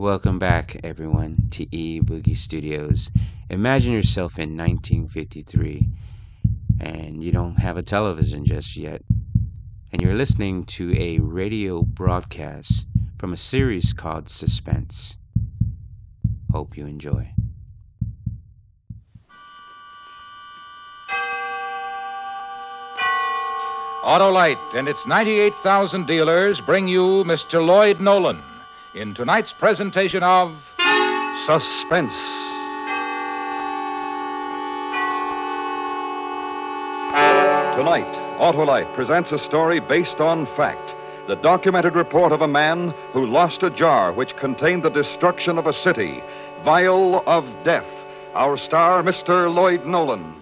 Welcome back, everyone, to E-Boogie Studios. Imagine yourself in 1953, and you don't have a television just yet, and you're listening to a radio broadcast from a series called Suspense. Hope you enjoy. Autolite and its 98,000 dealers bring you Mr. Lloyd Nolan in tonight's presentation of Suspense. Tonight, Autolite presents a story based on fact. The documented report of a man who lost a jar which contained the destruction of a city. Vial of Death. Our star, Mr. Lloyd Nolan.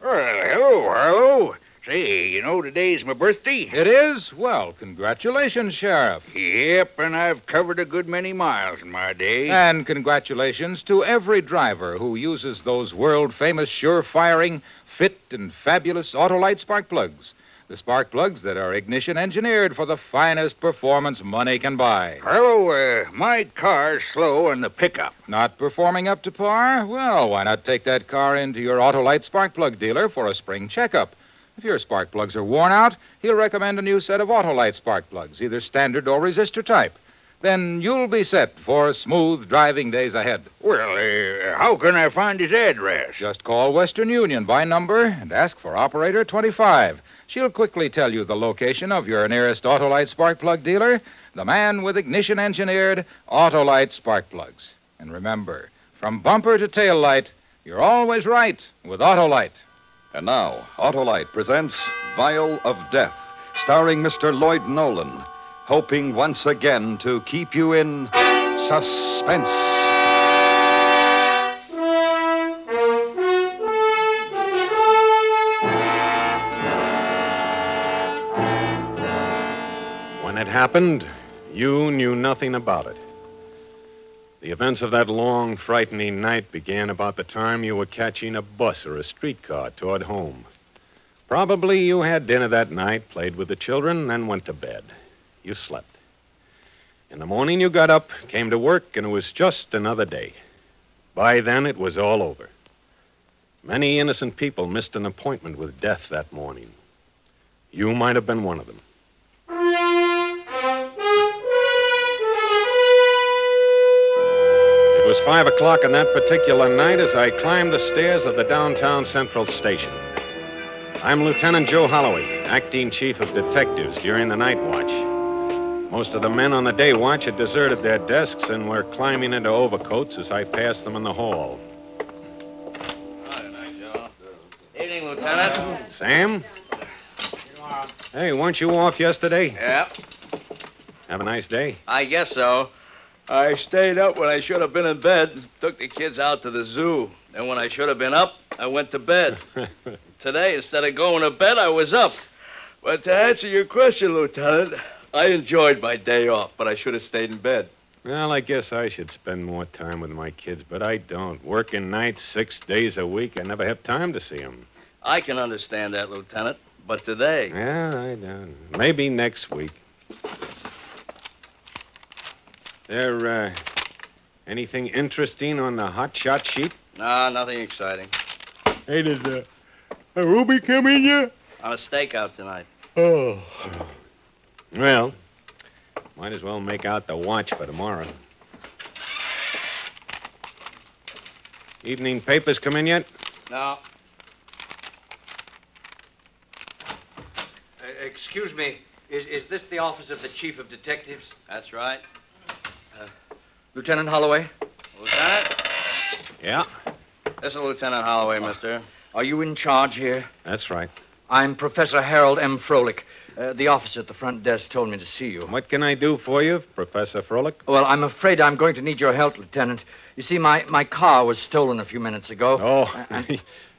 Hello. Say, you know today's my birthday? It is? Well, congratulations, Sheriff. Yep, and I've covered a good many miles in my day. And congratulations to every driver who uses those world-famous, sure-firing, fit and fabulous Autolite spark plugs. The spark plugs that are ignition engineered for the finest performance money can buy. Hello, my car's slow on the pickup. Not performing up to par? Well, why not take that car into your Autolite spark plug dealer for a spring checkup? If your spark plugs are worn out, he'll recommend a new set of Autolite spark plugs, either standard or resistor type. Then you'll be set for smooth driving days ahead. Well, how can I find his address? Just call Western Union by number and ask for Operator 25. She'll quickly tell you the location of your nearest Autolite spark plug dealer, the man with ignition-engineered Autolite spark plugs. And remember, from bumper to tail light, you're always right with Autolite. And now, Autolite presents Vial of Death, starring Mr. Lloyd Nolan, hoping once again to keep you in suspense. When it happened, you knew nothing about it. The events of that long, frightening night began about the time you were catching a bus or a streetcar toward home. Probably you had dinner that night, played with the children, then went to bed. You slept. In the morning, you got up, came to work, and it was just another day. By then, it was all over. Many innocent people missed an appointment with death that morning. You might have been one of them. It was 5 o'clock on that particular night as I climbed the stairs of the downtown Central Station. I'm Lieutenant Joe Holloway, acting chief of detectives during the night watch. Most of the men on the day watch had deserted their desks and were climbing into overcoats as I passed them in the hall. Good night, Joe. Evening, Lieutenant. Sam? Hey, weren't you off yesterday? Yep, Have a nice day. I guess so. I stayed up when I should have been in bed, took the kids out to the zoo. And when I should have been up, I went to bed. Today, instead of going to bed, I was up. But to answer your question, Lieutenant, I enjoyed my day off, but I should have stayed in bed. Well, I guess I should spend more time with my kids, but I don't. Working nights 6 days a week, I never have time to see them. I can understand that, Lieutenant, but today... Yeah, I don't. Maybe next week. There, anything interesting on the hot shot sheet? Nah, nothing exciting. Hey, did a Ruby come in yet? On a stakeout tonight. Oh. Well, might as well make out the watch for tomorrow. Evening papers come in yet? No. Excuse me, is this the office of the chief of detectives? That's right. Lieutenant Holloway? Lieutenant? Yeah, This is Lieutenant Holloway, mister. Are you in charge here? that's right. I'm Professor Harold M. Froelich. The officer at the front desk told me to see you. What can I do for you, Professor Froelich? Well, I'm afraid I'm going to need your help, Lieutenant. You see, my car was stolen a few minutes ago. Oh,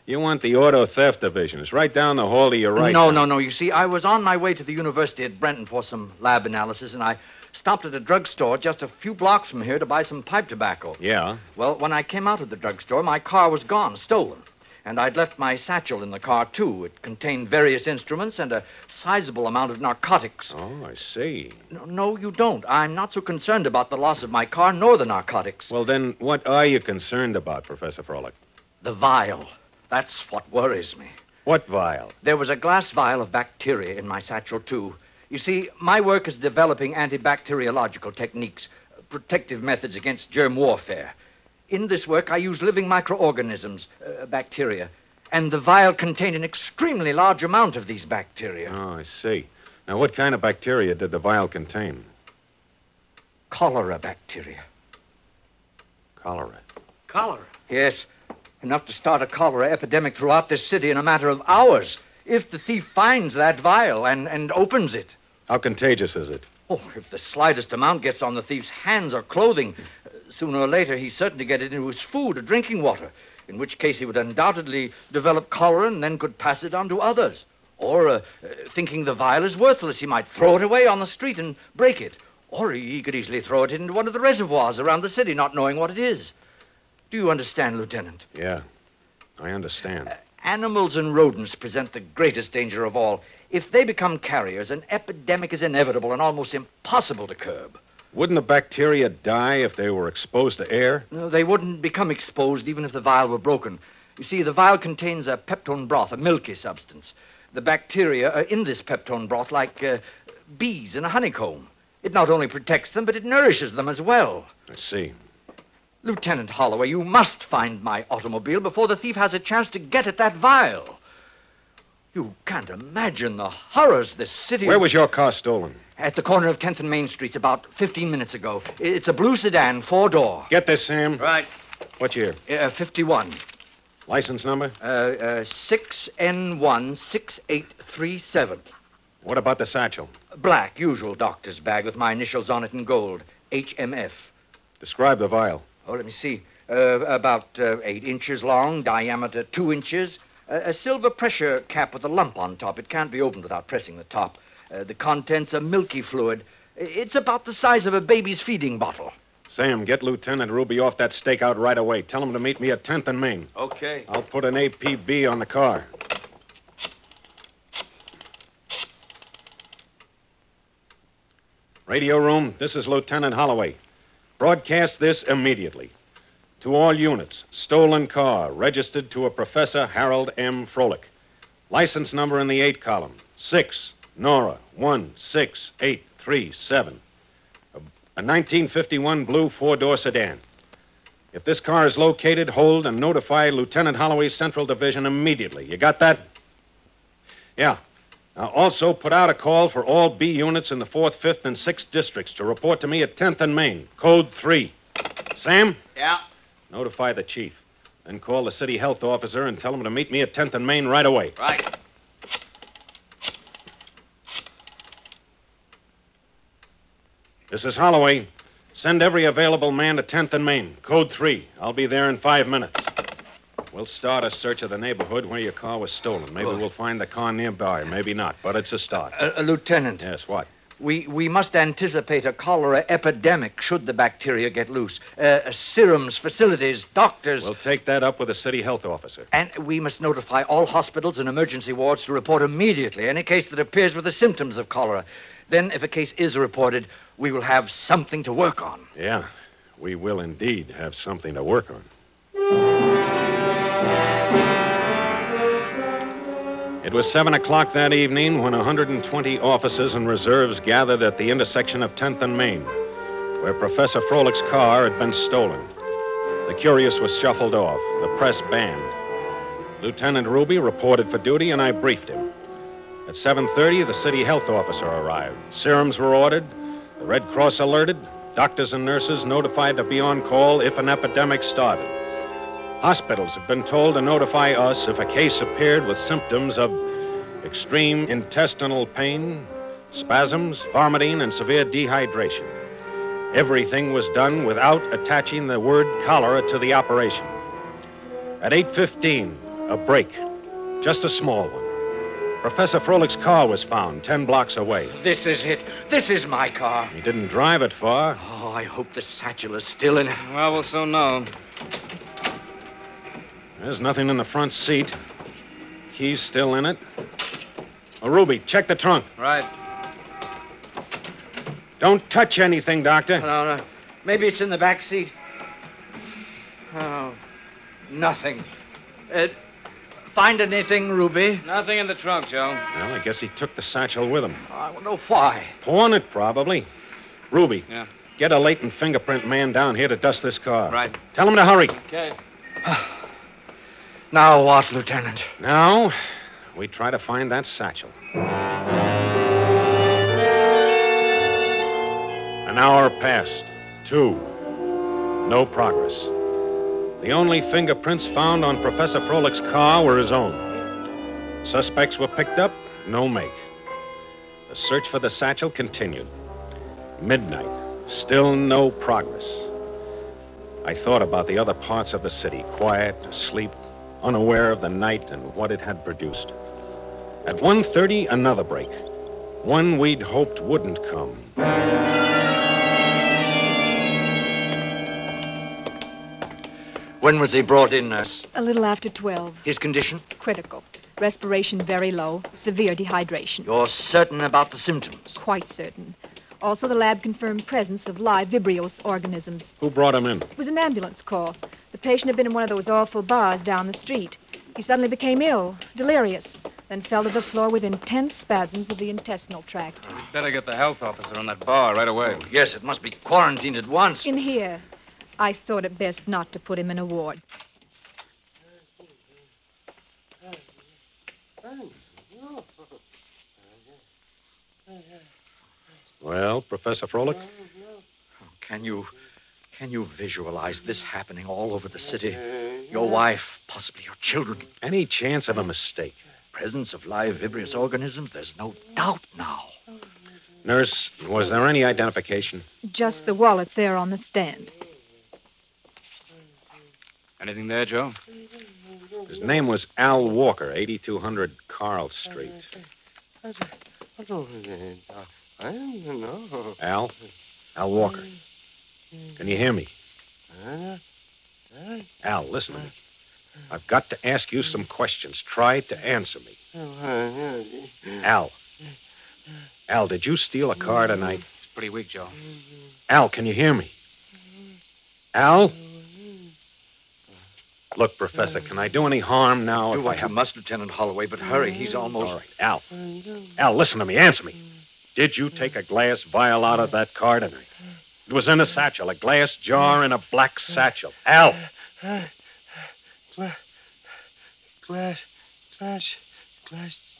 you want the auto theft division. It's right down the hall to your right. No. You see, I was on my way to the university at Brenton for some lab analysis, and I stopped at a drugstore just a few blocks from here to buy some pipe tobacco. Yeah. Well, when I came out of the drugstore, my car was gone, stolen. And I'd left my satchel in the car, too. It contained various instruments and a sizable amount of narcotics. Oh, I see. No, you don't. I'm not so concerned about the loss of my car nor the narcotics. Well, then, what are you concerned about, Professor Froelich? The vial. That's what worries me. What vial? There was a glass vial of bacteria in my satchel, too. You see, my work is developing antibacteriological techniques, protective methods against germ warfare. In this work, I use living microorganisms, bacteria, and the vial contained an extremely large amount of these bacteria. Oh, I see. Now, what kind of bacteria did the vial contain? Cholera bacteria. Cholera. Cholera? Yes, enough to start a cholera epidemic throughout this city in a matter of hours, if the thief finds that vial and opens it. How contagious is it? Oh, if the slightest amount gets on the thief's hands or clothing, sooner or later he's certain to get it into his food or drinking water, in which case he would undoubtedly develop cholera and then could pass it on to others. Or, thinking the vial is worthless, he might throw it away on the street and break it. Or he could easily throw it into one of the reservoirs around the city, not knowing what it is. Do you understand, Lieutenant? Yeah, I understand. Animals and rodents present the greatest danger of all. If they become carriers, an epidemic is inevitable and almost impossible to curb. Wouldn't the bacteria die if they were exposed to air? No, they wouldn't become exposed even if the vial were broken. You see, the vial contains a peptone broth, a milky substance. The bacteria are in this peptone broth like bees in a honeycomb. It not only protects them, but it nourishes them as well. I see. Lieutenant Holloway, you must find my automobile before the thief has a chance to get at that vial. You can't imagine the horrors this city... Where was your car stolen? At the corner of 10th and Main Streets about 15 minutes ago. It's a blue sedan, 4-door. Get this, Sam. Right. What year? 51. License number? 6N16837. What about the satchel? Black, usual doctor's bag with my initials on it in gold. HMF. Describe the vial. Oh, let me see. About 8 inches long, diameter 2 inches. A silver pressure cap with a lump on top. It can't be opened without pressing the top. The contents are milky fluid. It's about the size of a baby's feeding bottle. Sam, get Lieutenant Ruby off that stakeout right away. Tell him to meet me at 10th and Main. Okay. I'll put an APB on the car. Radio room, this is Lieutenant Holloway. Broadcast this immediately. To all units, stolen car, registered to a Professor Harold M. Froelich. License number in the 8 column, 6, Nora, 16837. A 1951 blue 4-door sedan. If this car is located, hold and notify Lieutenant Holloway's Central Division immediately. You got that? Yeah. Now, also put out a call for all B units in the 4th, 5th, and 6th districts to report to me at 10th and Main, code 3. Sam? Yeah. Notify the chief. Then call the city health officer and tell him to meet me at 10th and Main right away. Right. This is Holloway. Send every available man to 10th and Main, code 3. I'll be there in 5 minutes. We'll start a search of the neighborhood where your car was stolen. Maybe we'll find the car nearby, maybe not, but it's a start. Lieutenant. Yes, what? We must anticipate a cholera epidemic should the bacteria get loose. Serums, facilities, doctors... We'll take that up with the city health officer. And we must notify all hospitals and emergency wards to report immediately any case that appears with the symptoms of cholera. Then, if a case is reported, we will have something to work on. Yeah, we will indeed have something to work on. It was 7 o'clock that evening when 120 officers and reserves gathered at the intersection of 10th and Main, where Professor Froelich's car had been stolen. The curious was shuffled off, the press banned. Lieutenant Ruby reported for duty, and I briefed him. At 7:30, the city health officer arrived. Serums were ordered, the Red Cross alerted, doctors and nurses notified to be on call if an epidemic started. Hospitals have been told to notify us if a case appeared with symptoms of extreme intestinal pain, spasms, vomiting, and severe dehydration. Everything was done without attaching the word cholera to the operation. At 8:15, a break, just a small one. Professor Froelich's car was found 10 blocks away. This is it. This is my car. He didn't drive it far. Oh, I hope the satchel is still in it. Well, we'll soon know. There's nothing in the front seat. Key's still in it. Oh, Ruby, check the trunk. Right. Don't touch anything, Doctor. No. Maybe it's in the back seat. Oh, nothing. Find anything, Ruby? Nothing in the trunk, Joe. Well, I guess he took the satchel with him. I don't know why. Pawn it, probably. Ruby. Yeah. Get a latent fingerprint man down here to dust this car. Right. Tell him to hurry. Okay. Now what, Lieutenant? Now, we try to find that satchel. An hour passed. 2. No progress. The only fingerprints found on Professor Froelich's car were his own. Suspects were picked up, no make. The search for the satchel continued. Midnight, still no progress. I thought about the other parts of the city, quiet, asleep, unaware of the night and what it had produced. At 1:30, another break. One we'd hoped wouldn't come. When was he brought in, nurse? A little after 12. His condition? Critical. Respiration very low. Severe dehydration. You're certain about the symptoms? Quite certain. Also, the lab confirmed presence of live Vibrios organisms. Who brought him in? It was an ambulance call. The patient had been in one of those awful bars down the street. He suddenly became ill, delirious, then fell to the floor with intense spasms of the intestinal tract. We'd better get the health officer on that bar right away. Oh, yes, it must be quarantined at once. In here. I thought it best not to put him in a ward. Well, Professor Froelich? Can you visualize this happening all over the city? Your wife, possibly your children. Any chance of a mistake? Presence of live Vibrious organisms, there's no doubt now. Nurse, was there any identification? Just the wallet there on the stand. Anything there, Joe? His name was Al Walker, 8200 Carl Street. I don't know. Al? Al Walker. Can you hear me? Al, listen to me. I've got to ask you some questions. Try to answer me. Al. Al, did you steal a car tonight? It's pretty weak, Joe. Al, can you hear me? Al? Look, Professor, can I do any harm now Do if what I you have... must, Lieutenant Holloway, but hurry. He's almost... All right, Al. Al, listen to me. Answer me. Did you take a glass vial out of that car tonight? It was in a satchel, a glass jar in a black satchel. Al! Glass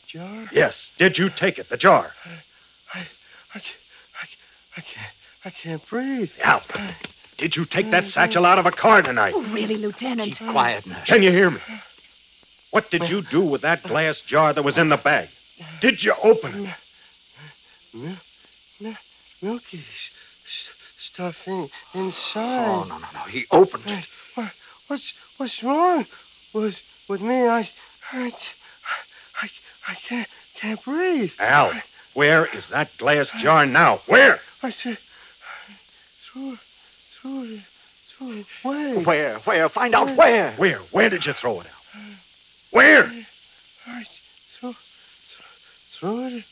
jar? Yes. Did you take it, the jar? I can't breathe. Al! Did you take that satchel out of a car tonight? Oh, really, Lieutenant? Keep quiet, nurse. Can you hear me? What did you do with that glass jar that was in the bag? Did you open it? Milky stuff inside. Oh, no. He opened it. What's wrong with me? I can't breathe. Al, where is that glass jar now? Where? I said, throw it away. Where? Find out where. Where? Where did you throw it, Al? Where? I throw it.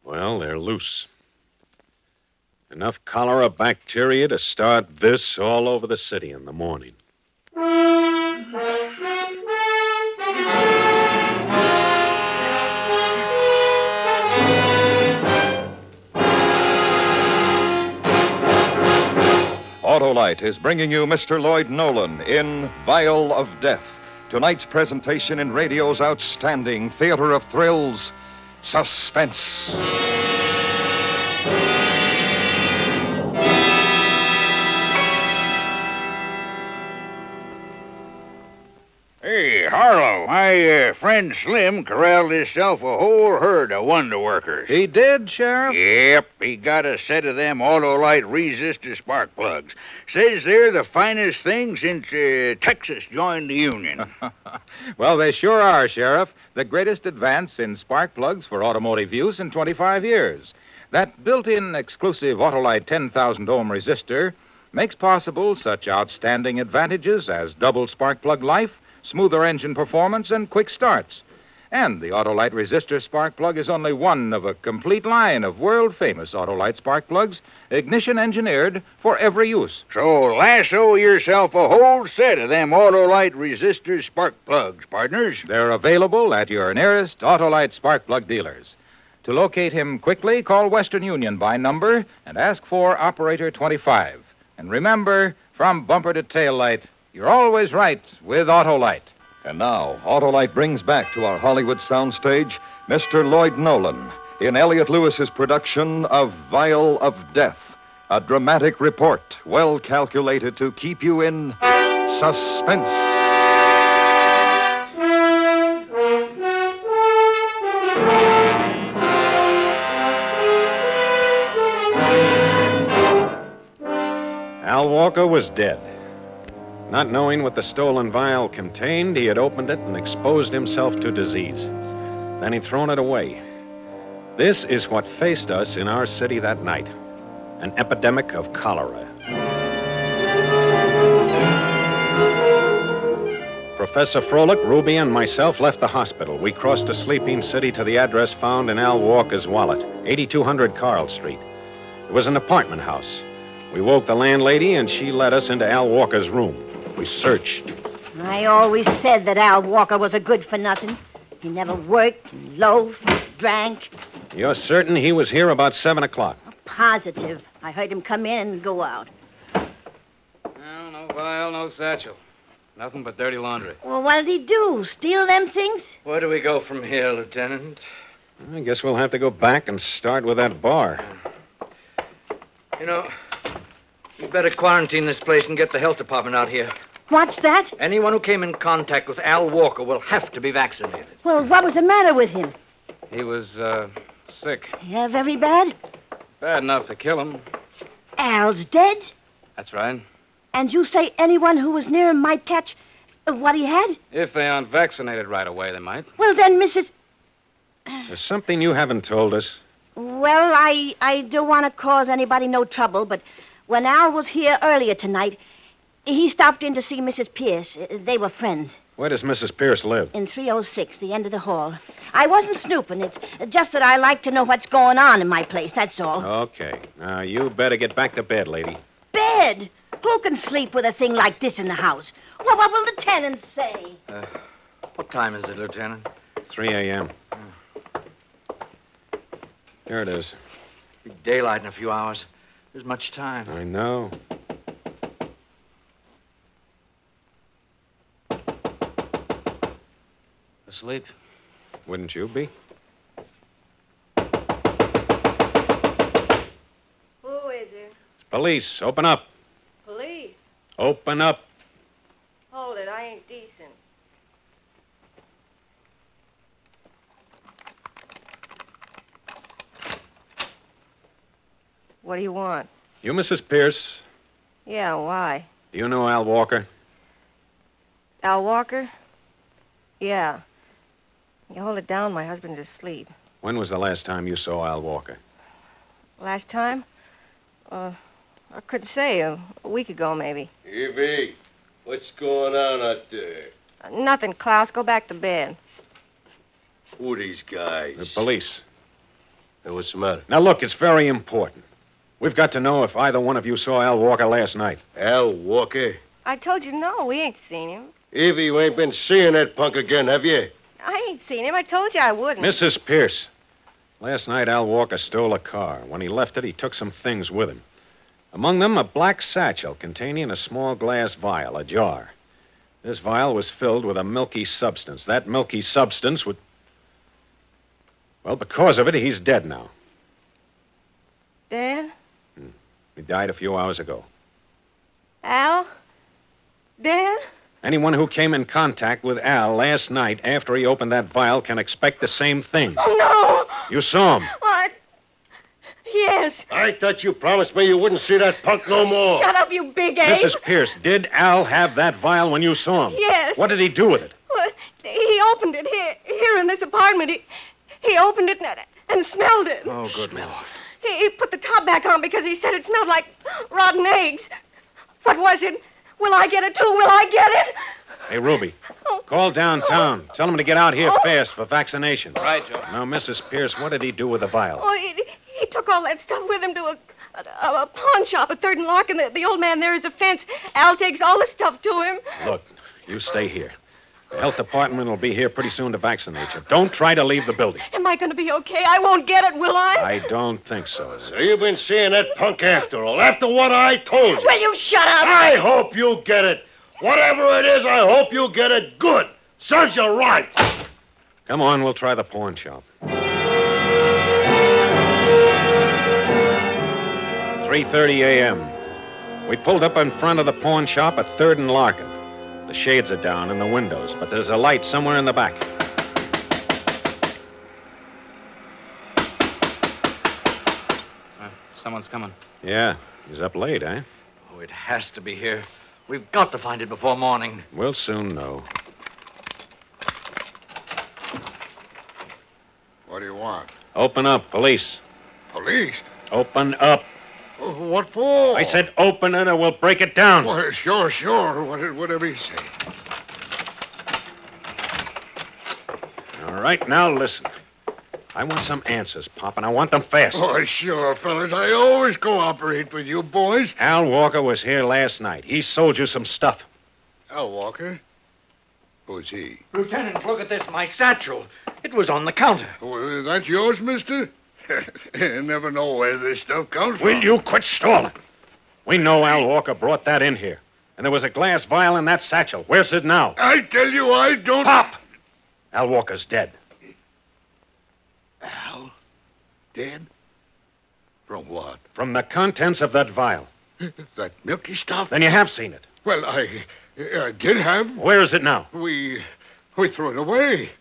Well, they're loose. Enough cholera bacteria to start this all over the city in the morning. Autolite is bringing you Mr. Lloyd Nolan in Vial of Death. Tonight's presentation in radio's outstanding theater of thrills, Suspense. Hey, Carlo, my friend Slim corralled himself a whole herd of wonder workers. He did, Sheriff? Yep, he got a set of them Autolite resistor spark plugs. Says they're the finest thing since Texas joined the Union. Well, they sure are, Sheriff. The greatest advance in spark plugs for automotive use in 25 years. That built-in exclusive Autolite 10,000 ohm resistor makes possible such outstanding advantages as double spark plug life, smoother engine performance, and quick starts. And the Autolite resistor spark plug is only one of a complete line of world-famous Autolite spark plugs, ignition engineered for every use. So lasso yourself a whole set of them Autolite resistor spark plugs, partners. They're available at your nearest Autolite spark plug dealers. To locate him quickly, call Western Union by number and ask for Operator 25. And remember, from bumper to tail light, you're always right with Autolite. And now, Autolite brings back to our Hollywood soundstage Mr. Lloyd Nolan in Elliot Lewis's production of Vial of Death, a dramatic report well calculated to keep you in suspense. Al Walker was dead. Not knowing what the stolen vial contained, he had opened it and exposed himself to disease. Then he'd thrown it away. This is what faced us in our city that night, an epidemic of cholera. Professor Froelich, Ruby, and myself left the hospital. We crossed a sleeping city to the address found in Al Walker's wallet, 8200 Carl Street. It was an apartment house. We woke the landlady, and she led us into Al Walker's room. We searched. I always said that Al Walker was a good-for-nothing. He never worked, loafed, drank. You're certain he was here about 7 o'clock? Positive. I heard him come in and go out. Well, no vial, no satchel. Nothing but dirty laundry. Well, what did he do? Steal them things? Where do we go from here, Lieutenant? I guess we'll have to go back and start with that bar. You know, you better quarantine this place and get the health department out here. What's that? Anyone who came in contact with Al Walker will have to be vaccinated. Well, what was the matter with him? He was, sick. Yeah, very bad? Bad enough to kill him. Al's dead? That's right. And you say anyone who was near him might catch what he had? If they aren't vaccinated right away, they might. Well, then, Mrs. There's something you haven't told us. Well, I don't want to cause anybody no trouble, but when Al was here earlier tonight, he stopped in to see Mrs. Pierce. They were friends. Where does Mrs. Pierce live? In 306, the end of the hall. I wasn't snooping. It's just that I like to know what's going on in my place, that's all. Okay. Now, you better get back to bed, lady. Bed? Who can sleep with a thing like this in the house? Well, what will the tenants say? What time is it, Lieutenant? 3 a.m. Here it is. Be daylight in a few hours. There's much time. I know. Asleep? Wouldn't you be? Who is it? Police, open up. Police. Open up. Hold it, I ain't decent. What do you want? You Mrs. Pierce? Yeah, why? Do you know Al Walker? Al Walker? Yeah. You hold it down, my husband's asleep. When was the last time you saw Al Walker? Last time? I couldn't say. A week ago, maybe. Evie, what's going on out there? Nothing, Klaus. Go back to bed. Who are these guys? The police. Hey, what's the matter? Now, look, it's very important. We've got to know if either one of you saw Al Walker last night. Al Walker? I told you no, we ain't seen him. Evie, you ain't been seeing that punk again, have you? I ain't seen him. I told you I wouldn't. Mrs. Pierce, last night Al Walker stole a car. When he left it, he took some things with him. Among them, a black satchel containing a small glass vial, a jar. This vial was filled with a milky substance. That milky substance would... Well, because of it, he's dead now. Dead? He died a few hours ago. Al? Dead? Anyone who came in contact with Al last night after he opened that vial can expect the same thing. Oh, no! You saw him. What? Yes. I thought you promised me you wouldn't see that punk no more. Shut up, you big ape. Mrs. Pierce, did Al have that vial when you saw him? Yes. What did he do with it? Well, he opened it here in this apartment. He opened it and smelled it. Oh, good Lord. He put the top back on because he said it smelled like rotten eggs. What was it? Will I get it, too? Will I get it? Hey, Ruby, call downtown. Tell them to get out here fast for vaccination. Right, Joe. Now, Mrs. Pierce, what did he do with the vial? Oh, he took all that stuff with him to a pawn shop at 3rd and Larkin. The old man there is a fence. Al takes all the stuff to him. Look, you stay here. The health department will be here pretty soon to vaccinate you. Don't try to leave the building. Am I going to be okay? I won't get it, will I? I don't think so. So you've been seeing that punk after all, after what I told you. Will you shut up? I hope you get it. Whatever it is, I hope you get it good. Serves you right. Come on, we'll try the pawn shop. 3:30 a.m. We pulled up in front of the pawn shop at 3rd and Larkin. The shades are down in the windows, but there's a light somewhere in the back. Someone's coming. Yeah, he's up late, eh? Oh, it has to be here. We've got to find it before morning. We'll soon know. What do you want? Open up, police. Police? Open up. What for? I said open it or we'll break it down. Well, sure. Whatever you say. All right, now listen. I want some answers, Pop, and I want them fast. Oh, sure, fellas. I always cooperate with you boys. Al Walker was here last night. He sold you some stuff. Al Walker? Who's he? Lieutenant, look at this, my satchel. It was on the counter. Oh, that's yours, mister? You never know where this stuff comes from. Will you quit stalling? We know Al Walker brought that in here. And there was a glass vial in that satchel. Where's it now? I tell you, I don't... Pop! Al Walker's dead. Al? Dead? From what? From the contents of that vial. That milky stuff? Then you have seen it. Well, I did have. Where is it now? We threw it away.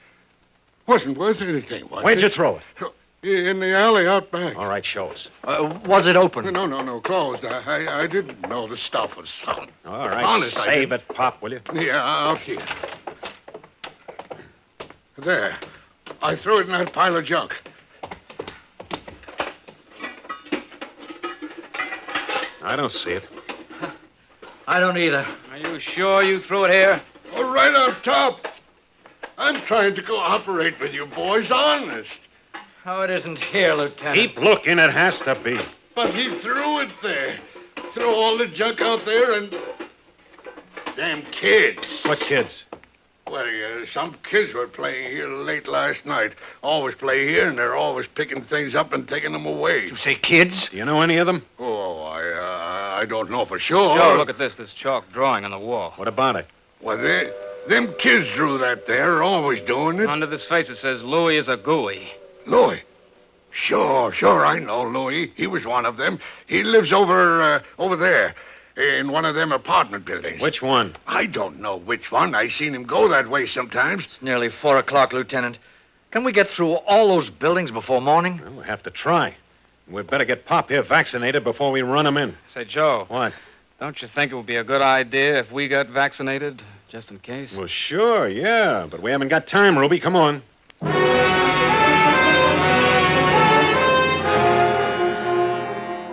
Wasn't worth anything, was Where'd it? you throw it? In the alley out back. All right, show us. Was it open? No, closed. I didn't know the stuff was solid. All right, Honest, I save didn't. it, Pop, will you? Yeah, out here. There. I threw it in that pile of junk. I don't see it. I don't either. Are you sure you threw it here? Oh, right on top. I'm trying to cooperate with you boys, honest. Oh, it isn't here, Lieutenant. Keep looking, it has to be. But he threw it there. Threw all the junk out there and... Damn kids. What kids? Well, some kids were playing here late last night. Always play here, and they're always picking things up and taking them away. You say kids? Do you know any of them? Oh, I don't know for sure. Joe, look at this chalk drawing on the wall. What about it? Well, them kids drew that there, always doing it. Under this face it says Louis is a gooey. Louis? Sure, I know Louis. He was one of them. He lives over there, in one of them apartment buildings. Which one? I don't know which one. I seen him go that way sometimes. It's nearly 4 o'clock, Lieutenant. Can we get through all those buildings before morning? Well, we'll have to try. We'd better get Pop here vaccinated before we run him in. Say, Joe. What? Don't you think it would be a good idea if we got vaccinated, just in case? Well, sure, yeah. But we haven't got time, Ruby. Come on.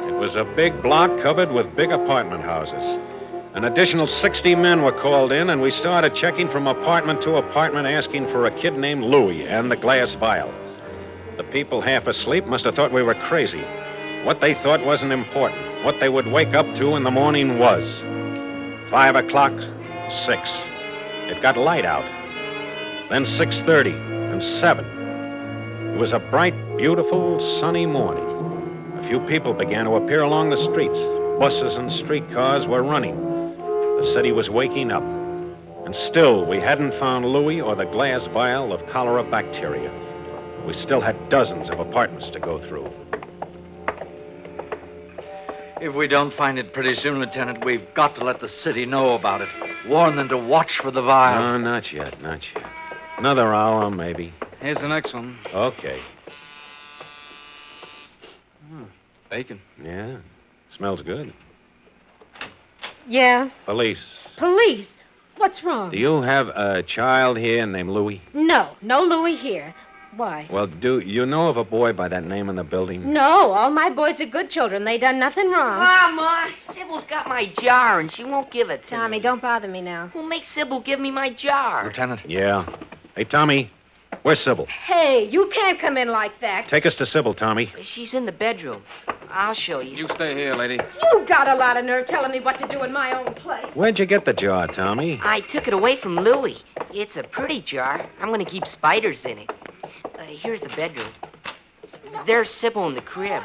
It was a big block covered with big apartment houses. An additional 60 men were called in, and we started checking from apartment to apartment asking for a kid named Louis and the glass vial. The people half asleep must have thought we were crazy. What they thought wasn't important. What they would wake up to in the morning was 5 o'clock, 6. It got light out. Then 6:30 and 7. It was a bright, beautiful, sunny morning. A few people began to appear along the streets. Buses and streetcars were running. The city was waking up. And still, we hadn't found Louis or the glass vial of cholera bacteria. We still had dozens of apartments to go through. If we don't find it pretty soon, Lieutenant, we've got to let the city know about it. Warn them to watch for the vial. No, not yet. Another hour, maybe. Here's the next one. Okay. Bacon. Yeah. Smells good. Yeah? Police. Police? What's wrong? Do you have a child here named Louis? No Louis here. Why? Well, do you know of a boy by that name in the building? No, all my boys are good children. They done nothing wrong. Mama, Sybil's got my jar, and she won't give it to Tommy, me. don't bother me now. Who'll make Sybil give me my jar? Lieutenant. Yeah. Hey, Tommy, where's Sybil? Hey, you can't come in like that. Take us to Sybil, Tommy. She's in the bedroom. I'll show you. You stay here, lady. You got a lot of nerve telling me what to do in my own place. Where'd you get the jar, Tommy? I took it away from Louis. It's a pretty jar. I'm going to keep spiders in it. Here's the bedroom. There's Sybil in the crib.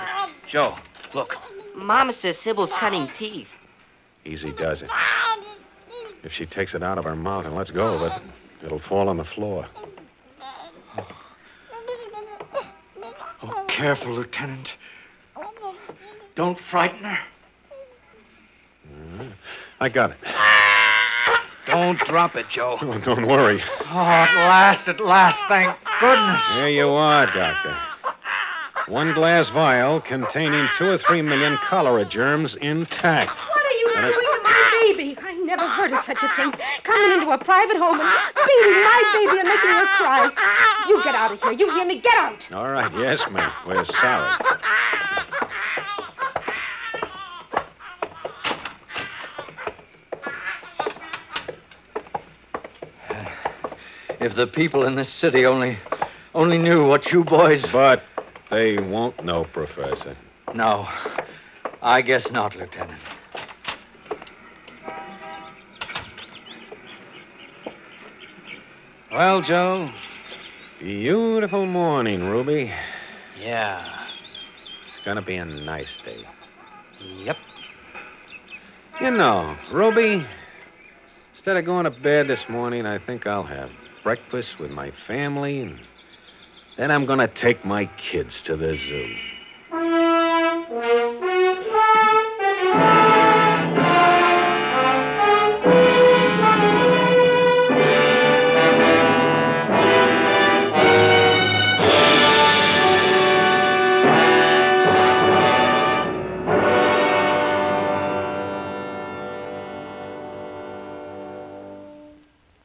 Joe, look. Mama says Sybil's cutting teeth. Easy does it. If she takes it out of her mouth and lets go of it, it'll fall on the floor. Oh, careful, Lieutenant. Don't frighten her. I got it. Don't drop it, Joe. Oh, don't worry. Oh, at last, thank goodness. There you are, Doctor. One glass vial containing 2 or 3 million cholera germs intact. What are you doing to my baby? I never heard of such a thing. Coming into a private home and beating my baby and making her cry. You get out of here. You hear me? Get out. All right, yes, ma'am. We're sorry. If the people in this city only knew what you boys... But they won't know, Professor. No, I guess not, Lieutenant. Well, Joe? Beautiful morning, Ruby. Yeah. It's gonna be a nice day. Yep. You know, Ruby, instead of going to bed this morning, I think I'll have breakfast with my family, and then I'm gonna take my kids to the zoo.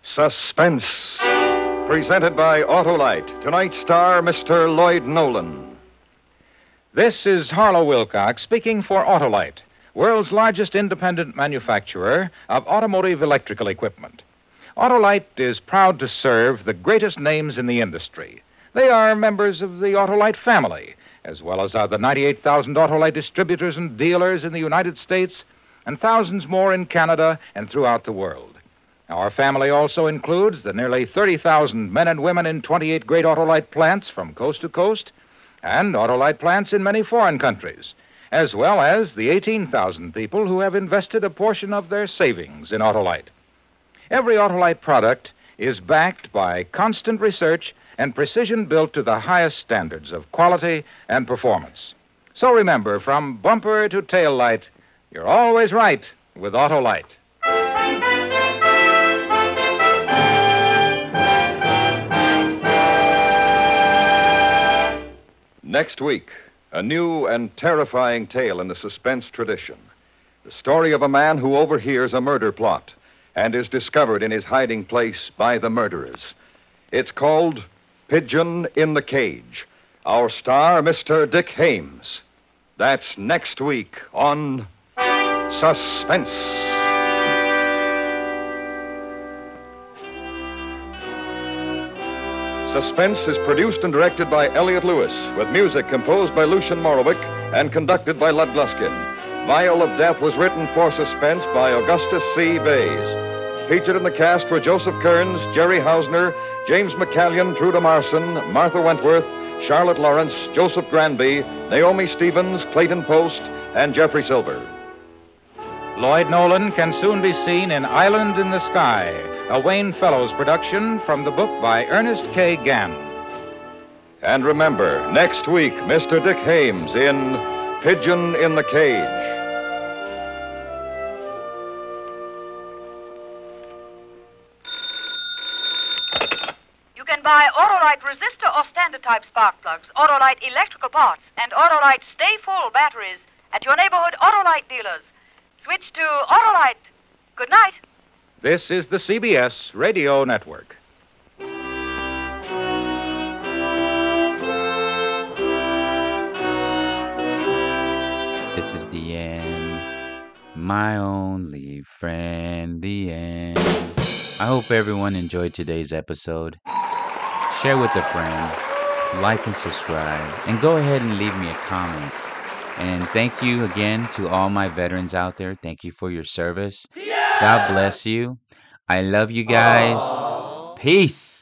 Suspense, presented by Autolite. Tonight's star, Mr. Lloyd Nolan. This is Harlow Wilcox speaking for Autolite, world's largest independent manufacturer of automotive electrical equipment. Autolite is proud to serve the greatest names in the industry. They are members of the Autolite family, as well as are the 98,000 Autolite distributors and dealers in the United States and thousands more in Canada and throughout the world. Our family also includes the nearly 30,000 men and women in 28 great Autolite plants from coast to coast and Autolite plants in many foreign countries, as well as the 18,000 people who have invested a portion of their savings in Autolite. Every Autolite product is backed by constant research and precision built to the highest standards of quality and performance. So remember, from bumper to tail light, you're always right with Autolite. Next week, a new and terrifying tale in the suspense tradition. The story of a man who overhears a murder plot and is discovered in his hiding place by the murderers. It's called Pigeon in the Cage. Our star, Mr. Dick Hames. That's next week on Suspense. Suspense is produced and directed by Elliot Lewis, with music composed by Lucian Morovic and conducted by Lud Gluskin. Vial of Death was written for Suspense by Augustus C. Bays. Featured in the cast were Joseph Kearns, Jerry Hausner, James McCallion, Truda Marson, Martha Wentworth, Charlotte Lawrence, Joseph Granby, Naomi Stevens, Clayton Post, and Jeffrey Silver. Lloyd Nolan can soon be seen in Island in the Sky, a Wayne Fellows production from the book by Ernest K. Gann. And remember, next week, Mr. Dick Hames in Pigeon in the Cage. standard-type spark plugs, Autolite electrical parts, and Autolite stay-full batteries at your neighborhood Autolite dealers. Switch to Autolite. Good night. This is the CBS Radio Network. This is the end. My only friend, the end. I hope everyone enjoyed today's episode. Share with a friend, like and subscribe, and go ahead and leave me a comment. And thank you again to all my veterans out there. Thank you for your service. God bless you. I love you guys. Peace.